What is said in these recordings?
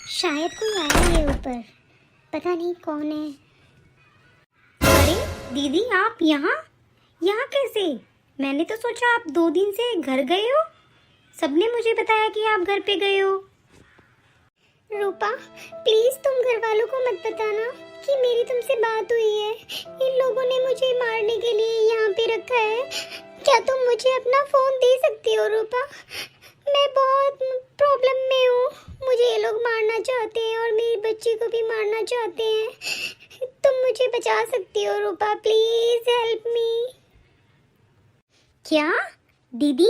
शायद कोई आया है ऊपर, पता नहीं कौन है। अरे दीदी, आप यहाँ यहाँ कैसे? मैंने तो सोचा आप 2 दिन से घर गए हो। सबने मुझे बताया कि आप घर पे गए हो। रूपा, प्लीज तुम घर वालों को मत बताना कि मेरी तुमसे बात हुई है। इन लोगों ने मुझे मारने के लिए यहाँ पे रखा है। क्या तुम मुझे अपना फोन दे सकती हो रूपा? मैं बहुत प्रॉब्लम में हूँ। मुझे ये लोग मारना चाहते हैं और मेरी बच्ची को भी मारना चाहते हैं। तुम मुझे बचा सकती हो रूपा, प्लीज हेल्प मी। क्या दीदी,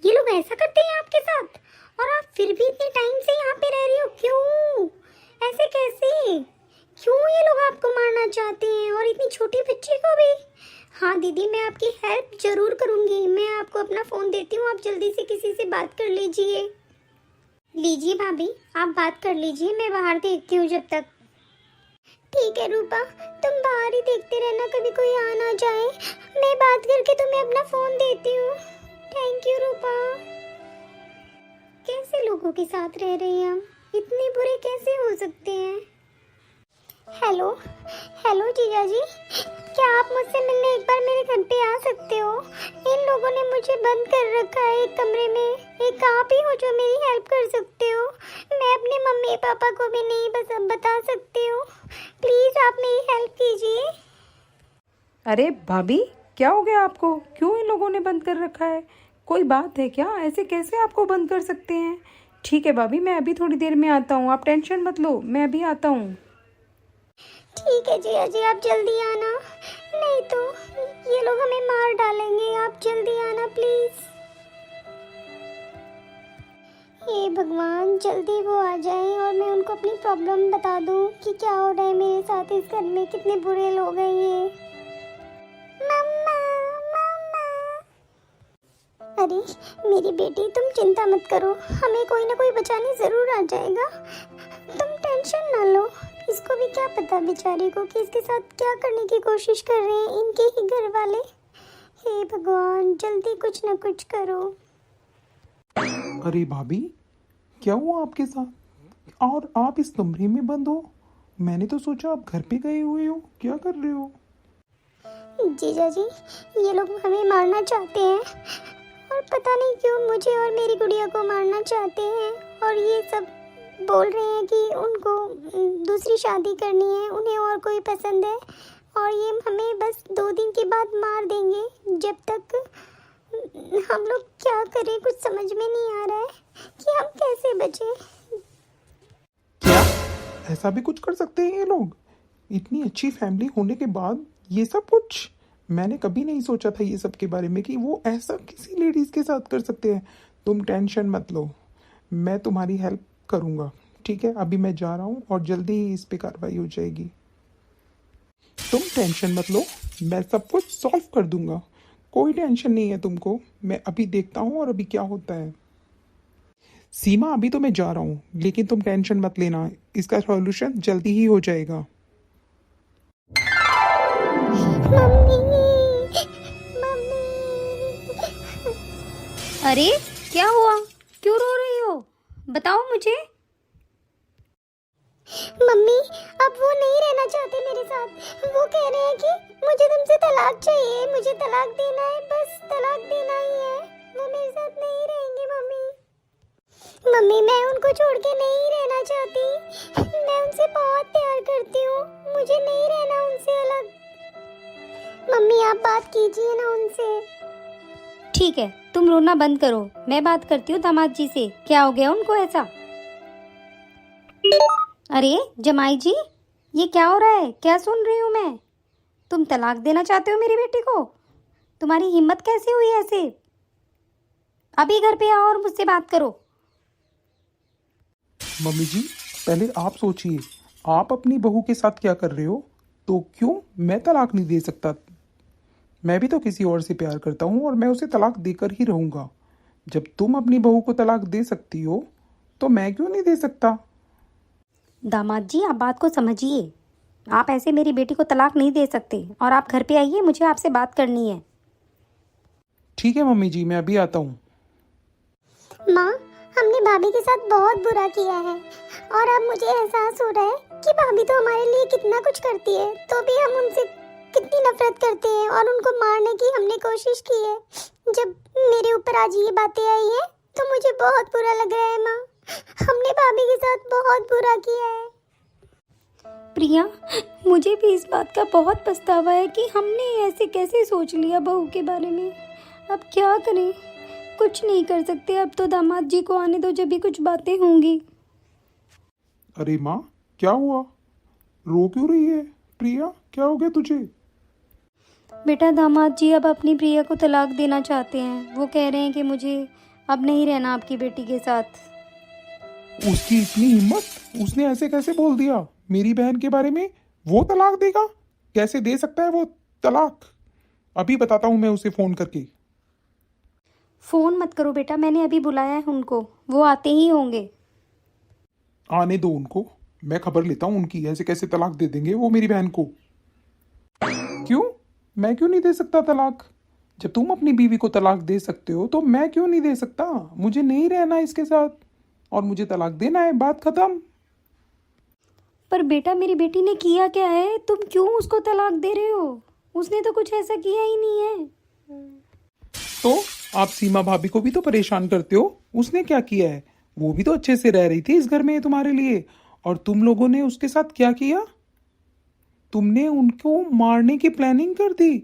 ये लोग ऐसा करते हैं आपके साथ? और आप फिर भी इतने टाइम से यहाँ पे रह रही हो, क्यों? ऐसे कैसे? क्यों ये लोग आपको मारना चाहते हैं और इतनी छोटी बच्ची को भी? हाँ दीदी, मैं आपकी हेल्प जरूर करूँगी। मैं आपको अपना फ़ोन देती हूँ, आप जल्दी से किसी से बात कर लीजिए। लीजिए भाभी, आप बात कर लीजिए, मैं बाहर देखती हूँ जब तक। ठीक है रूपा, तुम बाहर ही देखते रहना, कभी कोई आ ना जाए। मैं बात करके तुम्हें अपना फ़ोन देती हूँ। थैंक यू रूपा। कैसे लोगों के साथ रह रहे हैं हम? इतने बुरे कैसे हो सकते हैं? हेलो हेलो जीजा जी, क्या आप मुझसे मिलने एक बार मेरे घर पे आ सकते हो? इन लोगों ने मुझे बंद कर रखा है एक कमरे में। एक आप ही हो जो मेरी हेल्प कर सकते हो। मैं अपने मम्मी पापा को भी नहीं बता सकती हूँ। प्लीज़ आप मेरी हेल्प कीजिए। अरे भाभी, क्या हो गया आपको? क्यों इन लोगों ने बंद कर रखा है? कोई बात है क्या? ऐसे कैसे आपको बंद कर सकते हैं? ठीक है भाभी, मैं अभी थोड़ी देर में आता हूँ, आप टेंशन मत लो, मैं अभी आता हूँ। ठीक है जिया जी, आप जल्दी आना, नहीं तो ये लोग हमें मार डालेंगे। आप जल्दी आना प्लीज। हे भगवान, जल्दी वो आ जाए और मैं उनको अपनी प्रॉब्लम बता दूं कि क्या हो रहा है मेरे साथ इस घर में, कितने बुरे लोग हैं ये। मम्मा मम्मा। अरे मेरी बेटी, तुम चिंता मत करो, हमें कोई ना कोई बचाने जरूर आ जाएगा। तुम टेंशन ना लो। इसको भी क्या पता बेचारी को कि इसके साथ क्या करने की कोशिश कर रहे हैं इनके ही घर वाले। हे भगवान, जल्दी कुछ ना कुछ करो। अरे भाभी, क्या हुआ आपके साथ? और आप इस कमरे में बंद हो? मैंने तो सोचा आप घर पे गए हुए हो। क्या कर रहे हो? जीजा जी, ये लोग हमें मारना चाहते हैं और पता नहीं क्यों मुझे और मेरी गुड़िया को मारना चाहते हैं। और ये सब बोल रहे हैं कि उनको दूसरी शादी करनी है, उन्हें और कोई पसंद है और ये हमें बस 2 दिन के बाद मार देंगे। जब तक हम लोग क्या करें, कुछ समझ में नहीं आ रहा है कि हम कैसे बचें। क्या ऐसा भी कुछ कर सकते हैं ये लोग? इतनी अच्छी फैमिली होने के बाद ये सब कुछ? मैंने कभी नहीं सोचा था ये सब के बारे में कि वो ऐसा किसी लेडीज के साथ कर सकते हैं। तुम टेंशन मत लो, मैं तुम्हारी हेल्प करूंगा। ठीक है, अभी मैं जा रहा हूँ और जल्दी ही इस पे कार्रवाई हो जाएगी। तुम टेंशन मत लो, मैं सब कुछ सॉल्व कर दूंगा। कोई टेंशन नहीं है तुमको। मैं अभी देखता हूँ और अभी क्या होता है। सीमा, अभी तो मैं जा रहा हूँ, लेकिन तुम टेंशन मत लेना, इसका सॉल्यूशन जल्दी ही हो जाएगा। Mummy mummy. अरे क्या हुआ? क्यों रो रही हो? बताओ मुझे। मम्मी, अब वो नहीं रहना चाहते मेरे साथ। वो कह रहे हैं कि मुझे तुमसे तलाक चाहिए, मुझे तलाक देना है, बस तलाक देना ही है। वो मेरे साथ नहीं रहेंगे मम्मी। मम्मी, मैं उनको छोड़ के नहीं रहना चाहती। मैं उनसे बहुत प्यार करती हूँ, मुझे नहीं रहना उनसे अलग। मम्मी, आप बात कीजिए ना उनसे। ठीक है, तुम रोना बंद करो, मैं बात करती हूँ दामाद जी से। क्या हो गया उनको ऐसा? अरे जमाई जी, ये क्या हो रहा है? क्या सुन रही हूँ मैं? तुम तलाक देना चाहते हो मेरी बेटी को? तुम्हारी हिम्मत कैसे हुई ऐसे? अभी घर पे आओ और मुझसे बात करो। मम्मी जी, पहले आप सोचिए, आप अपनी बहू के साथ क्या कर रहे हो? तो क्यों मैं तलाक नहीं दे सकता? मैं भी तो किसी और से प्यार करता हूँ और मैं उसे तलाक देकर ही रहूंगा। जब तुम अपनी बहू को तलाक दे सकती हो तो मैं क्यों नहीं दे सकता? दामाद जी, आप बात को समझिए। आप ऐसे मेरी बेटी को तलाक नहीं दे सकते और आप घर पे आइए, मुझे आपसे बात करनी है। ठीक है मम्मी जी, मैं अभी आता हूँ। माँ, हमने भाभी के साथ बहुत बुरा किया है और अब मुझे एहसास हो रहा है कि भाभी तो हमारे लिए कितना कुछ करती है, तो भी हम उनसे कितनी नफरत करते हैं और उनको मारने की हमने कोशिश की है। जब मेरे ऊपर आज ये बातें आई हैं तो मुझे बहुत बुरा लग रहा है माँ। हमने भाभी के साथ बहुत बुरा किया है। प्रिया, मुझे भी इस बात का बहुत पछतावा है कि हमने ऐसे कैसे सोच लिया बहू के बारे में। अब क्या करें, कुछ नहीं कर सकते। अब तो दामाद जी को आने दो, जब भी कुछ बातें होंगी। अरे माँ, क्या हुआ? रो क्यों रही है? प्रिया, क्या हो गया तुझे? बेटा, दामाद जी अब अपनी प्रिया को तलाक देना चाहते हैं। वो कह रहे हैं कि मुझे अब नहीं रहना आपकी बेटी के साथ। उसकी इतनी हिम्मत! उसने ऐसे कैसे बोल दिया मेरी बहन के बारे में? वो तलाक देगा? कैसे दे सकता है वो तलाक? अभी बताता हूँ मैं उसे फोन करके। फ़ोन मत करो बेटा, मैंने अभी बुलाया है उनको, वो आते ही होंगे। आने दो उनको, मैं खबर लेता हूँ उनकी। ऐसे कैसे तलाक दे देंगे वो मेरी बहन को? क्यों? मैं क्यों नहीं दे सकता तलाक? जब तुम अपनी बीवी को तलाक दे सकते हो तो मैं क्यों नहीं दे सकता? मुझे नहीं रहना इसके साथ और मुझे तलाक देना है, बात खत्म। पर बेटा, मेरी बेटी ने किया क्या है? तुम क्यों उसको तलाक दे रहे हो? उसने तो कुछ ऐसा किया ही नहीं है। तो आप सीमा भाभी को भी तो परेशान करते हो। उसने क्या किया है? वो भी तो अच्छे से रह रही थी इस घर में तुम्हारे लिए, और तुम लोगों ने उसके साथ क्या किया? तुमने उनको मारने की प्लानिंग कर दी।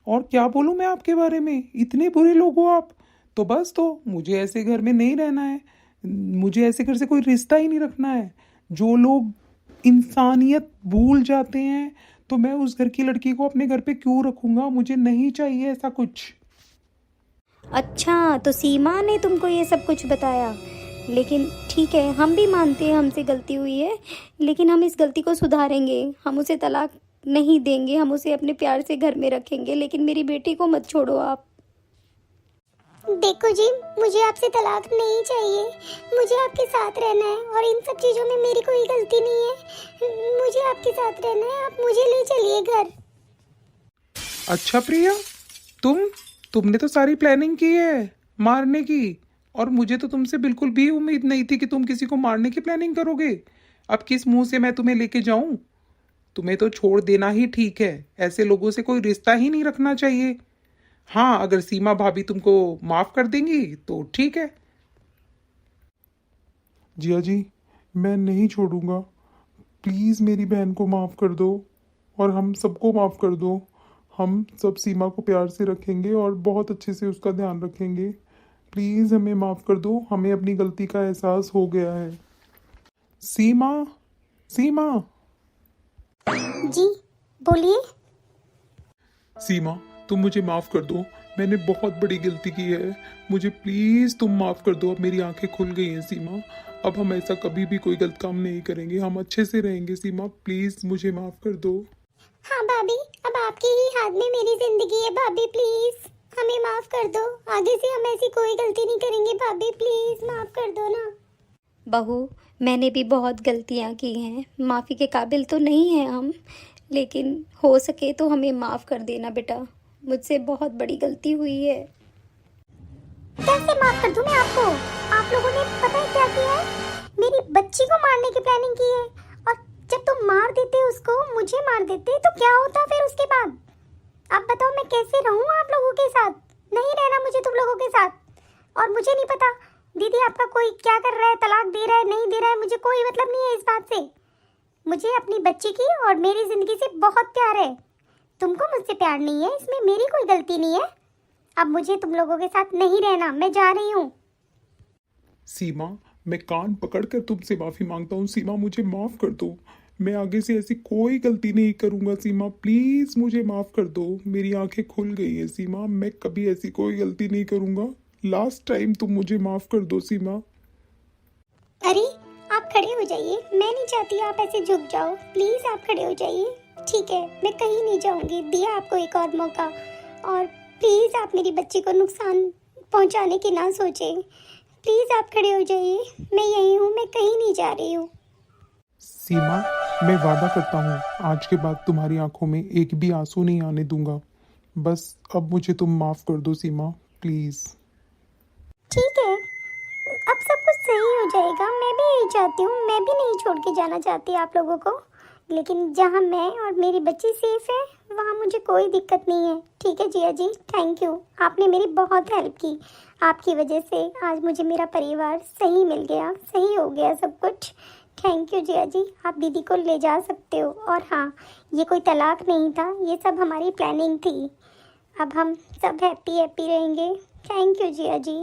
और क्या बोलूं मैं आपके बारे में, इतने बुरे लोग हो आप। तो बस, तो मुझे ऐसे घर में नहीं रहना है, मुझे ऐसे घर से कोई रिश्ता ही नहीं रखना है। जो लोग इंसानियत भूल जाते हैं, तो मैं उस घर की लड़की को अपने घर पे क्यों रखूंगा? मुझे नहीं चाहिए ऐसा कुछ। अच्छा, तो सीमा ने तुमको ये सब कुछ बताया। लेकिन ठीक है, हम भी मानते हैं हमसे गलती हुई है, लेकिन हम इस गलती को सुधारेंगे। हम उसे तलाक नहीं देंगे, हम उसे अपने प्यार से घर में रखेंगे, लेकिन मेरी बेटी को मत छोड़ो आप। देखो जी, मुझे आपसे तलाक नहीं चाहिए। मुझे आपके साथ रहना है और इन सब चीज़ों में मेरी कोई गलती नहीं है। मुझे आपके साथ रहना है, आप मुझे ले चलिए घर। अच्छा प्रिया, तुमने तो सारी प्लानिंग की है मारने की, और मुझे तो तुमसे बिल्कुल भी उम्मीद नहीं थी कि तुम किसी को मारने की प्लानिंग करोगे। अब किस मुंह से मैं तुम्हें लेके जाऊं? तुम्हें तो छोड़ देना ही ठीक है। ऐसे लोगों से कोई रिश्ता ही नहीं रखना चाहिए। हाँ, अगर सीमा भाभी तुमको माफ कर देंगी तो ठीक है। जिया जी, मैं नहीं छोड़ूंगा। प्लीज मेरी बहन को माफ कर दो और हम सबको माफ कर दो। हम सब सीमा को प्यार से रखेंगे और बहुत अच्छे से उसका ध्यान रखेंगे। प्लीज हमें माफ कर दो, हमें अपनी गलती का एहसास हो गया है। सीमा, सीमा, जी बोलिए। सीमा, तुम मुझे माफ कर दो। मैंने बहुत बड़ी गलती की है, मुझे प्लीज तुम माफ कर दो। अब मेरी आंखें खुल गई हैं सीमा। अब हम ऐसा कभी भी कोई गलत काम नहीं करेंगे, हम अच्छे से रहेंगे। सीमा प्लीज मुझे माफ कर दो। हाँ भाभी, अब आपके ही हाथ में मेरी जिंदगी है। भाभी प्लीज हमें माफ कर दो, आगे से हम ऐसी कोई गलती नहीं करेंगे। भाभी प्लीज माफ कर दो ना। बहू, मैंने भी बहुत गलतियाँ की हैं, माफ़ी के काबिल तो नहीं हैं हम, लेकिन हो सके तो हमें माफ़ कर देना बेटा। मुझसे बहुत बड़ी गलती हुई है। कैसे माफ़ कर दूँ मैं आपको? आप लोगों ने पता है क्या किया है? मेरी बच्ची को मारने की प्लानिंग की है, और जब तुम मार देते उसको, मुझे मार देते, तो क्या होता फिर उसके बाद? अब बताओ मैं कैसे रहूँ आप लोगों के साथ? नहीं रहना मुझे तुम लोगों के साथ। और मुझे नहीं पता दीदी आपका कोई क्या कर रहा है, तलाक दे रहा है नहीं दे रहा है, मुझे कोई मतलब नहीं है इस बात से। मुझे अपनी बच्ची की और मेरी जिंदगी से बहुत प्यार है। तुमको मुझसे प्यार नहीं है, इसमें मेरी कोई गलती नहीं है। अब मुझे तुम लोगों के साथ नहीं रहना, मैं जा रही हूँ। सीमा, मैं कान पकड़कर तुमसे माफी मांगता हूँ। सीमा मुझे माफ कर दो, मैं आगे से ऐसी कोई गलती नहीं करूंगा। सीमा प्लीज मुझे माफ कर दो, मेरी आंखें खुल गई है सीमा, मैं कभी ऐसी कोई गलती नहीं करूंगा। लास्ट टाइम तुम मुझे माफ कर दो सीमा। अरे आप खड़े हो जाइए, मैं नहीं चाहती आप ऐसे झुक जाओ। प्लीज आप खड़े हो जाइए। ठीक है, मैं कहीं नहीं जाऊंगी, दिया आपको एक और मौका। और प्लीज आप मेरी बच्ची को नुकसान पहुंचाने की ना सोचें। प्लीज आप खड़े हो जाइए, मैं यही हूँ, मैं कहीं नहीं जा रही हूँ। सीमा, मैं वादा करता हूँ आज के बाद तुम्हारी आंखों में एक भी आंसू नहीं आने दूंगा। बस अब मुझे तुम माफ कर दो सीमा, प्लीज। ठीक है, अब सब कुछ सही हो जाएगा। मैं भी यही चाहती हूँ, मैं भी नहीं छोड़ के जाना चाहती आप लोगों को, लेकिन जहाँ मैं और मेरी बच्ची सेफ है वहाँ मुझे कोई दिक्कत नहीं है। ठीक है जिया जी, थैंक यू, आपने मेरी बहुत हेल्प की। आपकी वजह से आज मुझे मेरा परिवार सही मिल गया, सही हो गया सब कुछ। थैंक यू जिया जी, आप दीदी को ले जा सकते हो। और हाँ, ये कोई तलाक नहीं था, ये सब हमारी प्लानिंग थी। अब हम सब हैप्पी हैप्पी रहेंगे। Thank you Jiya ji.